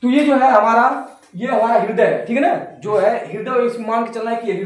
तो ये जो है हमारा, ये हमारा हृदय है, ठीक है ना, जो है हृदय, इस मान के चलना है कि ये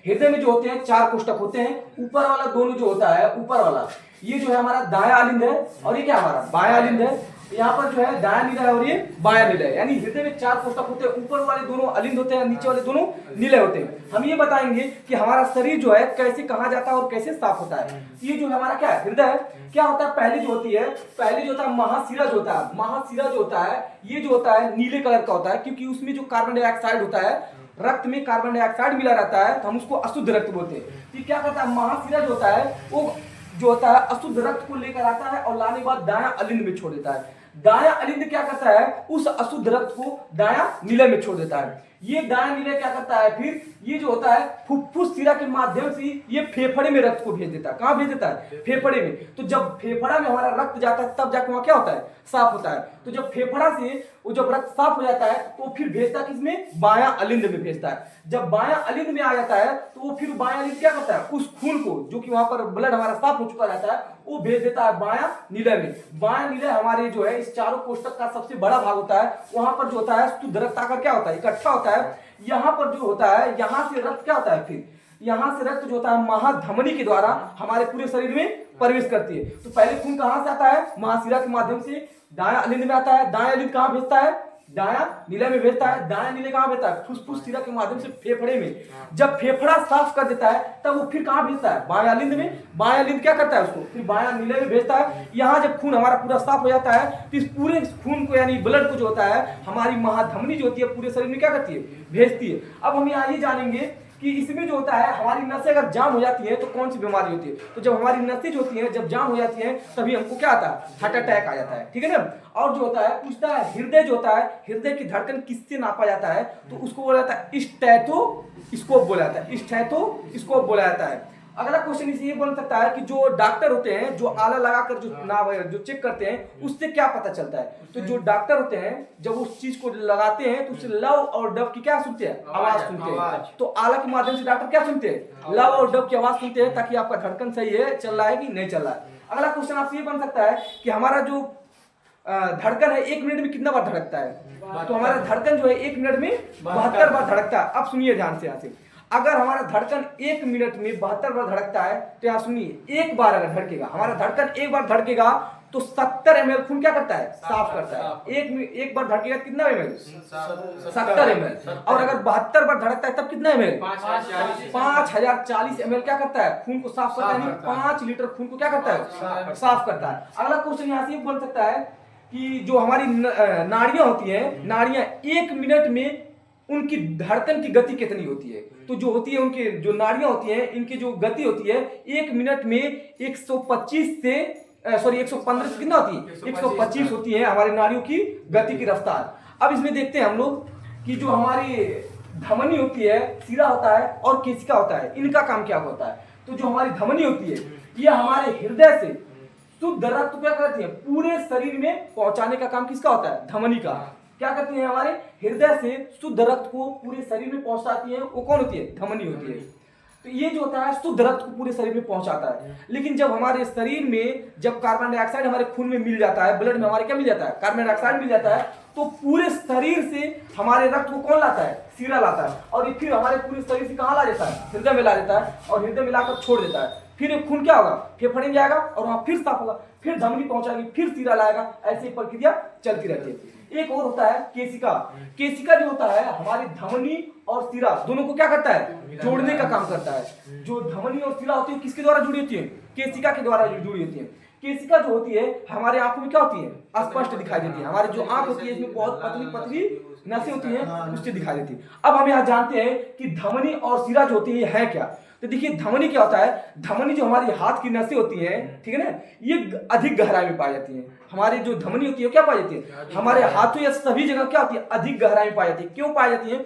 हृदय में जो होते हैं 4 कोष्ठक होते हैं। ऊपर वाला दोनों जो होता है, ऊपर वाला ये जो है हमारा दायां अलिंद है, और ये क्या हमारा बायां अलिंद है। यहाँ पर जो है दायां निलय है और ये बायां निलय है, यानी हृदय में 4 कोष्ठक होते हैं। ऊपर वाले दोनों अलिंद होते हैं, नीचे वाले दोनों निलय होते हैं। हम ये बताएंगे कि हमारा शरीर जो है कैसे कहा जाता है और कैसे साफ होता है। ये जो हमारा क्या है, हृदय है, क्या होता है, पहली जो होती है, पहले जो होता है महाशिरा जो होता है, महाशिरा जो होता है ये जो होता है नीले कलर का होता है, क्योंकि उसमें जो कार्बन डाइऑक्साइड होता है, रक्त में कार्बन डाइऑक्साइड मिला रहता है, तो हम उसको अशुद्ध रक्त बोलते हैं। तो क्या करता है, महाशिरा जो होता है वो जो होता है अशुद्ध रक्त को लेकर आता है और लाने के बाद दायां अलिंद में छोड़ देता है। दायां अलिंद क्या करता है, उस अशुद्ध रक्त को दायां निलय में छोड़ देता है। ये दायां निलय क्या करता है, फिर ये जो होता है फुफ्फुस शिरा के माध्यम से ये फेफड़े में रक्त को भेज देता है। कहां भेज देता है, फेफड़े में। तो जब फेफड़ा में हमारा रक्त जाता है तब जाके वहां क्या होता है, साफ होता है। तो जब फेफड़ा से वो जब रक्त साफ हो जाता है तो फिर भेजता है किसमें, बायां अलिंद में भेजता है। जब बायां अलिंद में आ जाता है तो वो फिर बायां अलिंद क्या करता है, उस खून को जो कि वहां पर ब्लड हमारा साफ हो चुका रहता है वो भेज देता है बायां निलय में। बायां निलय हमारे जो है इस चारों कोष्ठक का सबसे बड़ा भाग होता है। वहां पर जो होता है शुद्ध रक्त आकर क्या होता है, इकट्ठा होता है। यहाँ पर जो होता है, यहाँ से रक्त क्या होता है, फिर यहाँ से रक्त जो होता है महाधमनी के द्वारा हमारे पूरे शरीर में प्रवेश करती है। तो पहले खून कहां से आता है, महाशिरा के माध्यम से दायां अलिंद में आता है। दायां अलिंद कहां भेजता है, दायां निलय में भेजता है। दायां निलय कहां भेजता है, फुफ्फुस शिरा के माध्यम से फेफड़े में। जब फेफड़ा साफ कर देता है तब वो फिर कहां भेजता है, बायां अलिंद में। बायां अलिंद क्या करता है, उसको फिर बायां निलय में भेजता है। यहाँ जब खून हमारा पूरा साफ हो जाता है तो इस पूरे खून को यानी ब्लड को जो होता है हमारी महाधमनी जो होती है पूरे शरीर में क्या करती है, भेजती है। अब हम यहाँ ये जानेंगे कि इसमें जो होता है हमारी नसें अगर जाम हो जाती है तो कौन सी बीमारी होती है। तो जब हमारी नसें जो होती हैं जब जाम हो जाती हैं तभी हमको क्या आता है, हार्ट अटैक आ जाता है, ठीक है ना। और जो होता है पूछता है हृदय जो होता है, हृदय की धड़कन किससे नापा जाता है, तो उसको बोला जाता है स्टेथोस्कोप बोला जाता है, स्टेथोस्कोप बोला जाता है। अगला क्वेश्चन इसे ये बन सकता है कि जो डॉक्टर होते हैं जो आला लगाकर जो चेक करते हैं उससे क्या पता चलता है। तो जो डॉक्टर होते हैं जब उस चीज को लगाते हैं तो उससे लव और डव की क्या सुनते हैं, आवाज सुनते हैं। तो आला के माध्यम से डॉक्टर क्या सुनते हैं, लव और डव की आवाज सुनते हैं, ताकि आपका धड़कन सही है, चल रहा है कि नहीं चल रहा है। अगला क्वेश्चन आपसे ये बन सकता है कि हमारा जो धड़कन है 1 मिनट में कितना बार धड़कता है। तो हमारा धड़कन जो है 1 मिनट में 72 बार धड़कता है। अब सुनिए ध्यान से, यहाँ से अगर हमारा धड़कन 1 मिनट में 72 बार धड़कता है तो यहाँ सुनिए, एक बार अगर धड़केगा हमारा धड़कन, एक बार धड़केगा तो 70 ml खून क्या करता है, साफ करता है। एक बार धड़केगा कितना ml, 70 ml। और अगर 72 बार धड़कता है तब कितना ml, 5040 ml क्या करता है, खून को साफ करता है। 5 लीटर खून को क्या करता है, साफ करता है। अगला क्वेश्चन यहाँ से बन सकता है कि जो हमारी नाड़ियां होती हैं, नाड़ियां 1 मिनट में उनकी धड़कन की गति कितनी होती है। तो जो होती है उनके जो नाड़ियां होती हैं इनकी जो गति होती है 1 मिनट में 125 से 115 से कितना होती है, 125 होती है हमारी नाड़ियों की गति की रफ्तार। अब इसमें देखते हैं हम लोग कि जो हमारी धमनी होती है, शिरा होता है और केशिका होता है, इनका काम क्या होता है। तो जो हमारी धमनी होती है ये हमारे हृदय से शुद्ध रक्त क्या करती है, पूरे शरीर में पहुंचाने का काम किसका होता है, धमनी का। क्या करती है, हमारे हृदय से शुद्ध रक्त को पूरे शरीर में पहुंचाती है, वो कौन होती है, धमनी होती है। तो ये जो होता है शुद्ध रक्त को पूरे शरीर में पहुंचाता है। लेकिन जब हमारे शरीर में जब कार्बन डाइऑक्साइड हमारे खून में मिल जाता है, ब्लड में हमारे क्या मिल जाता है, कार्बन डाइऑक्साइड मिल जाता है, तो पूरे शरीर से हमारे रक्त को कौन लाता है, शिरा लाता है। और ये फिर हमारे पूरे शरीर से कहाँ ला देता है, हृदय में ला देता है, और हृदय में लाकर छोड़ देता है। फिर खून क्या होगा, फेफड़े में जाएगा और वहां फिर साफ होगा, फिर धमनी पहुंचाएगी, फिर शिरा लाएगा, ऐसी प्रक्रिया चलती रहती है। एक और होता है केशिका। केशिका जो होता है हमारी धमनी और शिरा दोनों को क्या करता है, जोड़ने का काम करता है। जो धमनी और शिरा होती है किसके द्वारा जुड़ी होती है, केशिका के द्वारा जुड़ी होती है। केशिका जो होती है हमारे आंखों में क्या होती है, स्पष्ट दिखाई देती है। हमारी जो आंख होती है इसमें बहुत पतली पतली नसें होती हैं, उससे दिखाई देती है। अब हम यहाँ जानते हैं कि धमनी और शिरा जो होती है ये है क्या। तो देखिए धमनी क्या होता है, धमनी जो हमारी हाथ की नसें होती हैं, ठीक है ना, ये अधिक गहराई में पाई जाती हैं। हमारी जो धमनी होती है क्या पाई जाती है, हमारे हाथों या सभी जगह क्या होती है, अधिक गहराई में पाई जाती है। क्यों पाई जाती है,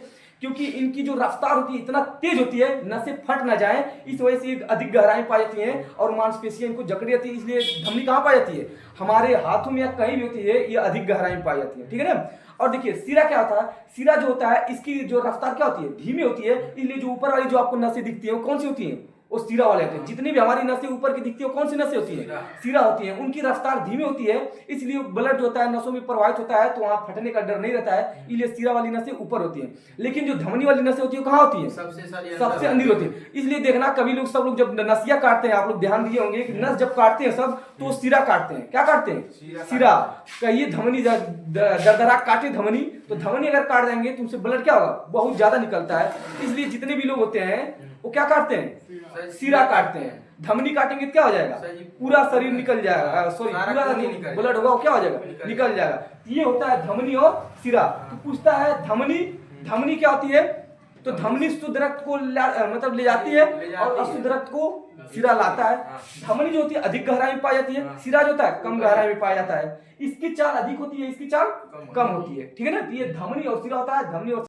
क्योंकि इनकी जो रफ्तार होती है इतना तेज होती है, नसें फट ना जाए, इस वजह से अधिक गहराई में पाई जाती है और मांसपेशियां इनको जकड़ी जाती है। इसलिए धमनी कहाँ पाई जाती है, हमारे हाथों में या कहीं भी होती है, ये अधिक गहराई में पाई जाती है, ठीक है ना। और देखिए शिरा क्या होता है, शिरा जो होता है इसकी जो रफ्तार क्या होती है, धीमी होती है। इसलिए जो ऊपर वाली जो आपको नसें दिखती है वो कौन सी होती है, वो सिरा वाले होते हैं। जितनी भी हमारी नसें ऊपर की दिखती है कौन सी नसें होती है? सिरा होती है। उनकी रफ्तार धीमी होती है, इसलिए ब्लड जो होता है नसों में प्रवाहित होता है, तो वहां फटने का डर नहीं रहता है, इसलिए सिरा वाली नसें ऊपर होती है। लेकिन जो धमनी वाली नसें होती है कहाँ होती है? सबसे अंदर होती है। इसलिए देखना कभी लोग सब लोग जब नसिया काटते हैं, आप लोग ध्यान दिए होंगे कि नस जब काटते हैं सब तो सिरा काटते हैं। क्या काटते हैं? सिरा। कहिए धमनी दरदरा काटे धमनी, तो धमनी अगर काट देंगे तो उनसे ब्लड क्या होगा? बहुत ज्यादा निकलता है। इसलिए जितने भी लोग होते हैं वो क्या काटते हैं? सिरा काटते हैं। धमनी काटेंगे तो क्या हो जाएगा? पूरा शरीर निकल जाएगा, सॉरी पूरा ब्लड होगा वो क्या हो जाएगा? निकल जाएगा। ये होता है धमनी और सिरा। तो पूछता है धमनी, धमनी क्या होती है? तो धमनी शुद्ध रक्त को मतलब ले जाती है और अशुद्ध रक्त को सिरा लाता है। धमनी जो होती है अधिक गहराई में पाई जाती है, सिरा जो होता है कम गहराई में पाया जाता है। इसकी चाल अधिक होती है, इसकी चाल कम होती है। ठीक है ना? तो ये धमनी और सिरा होता है। धमनी और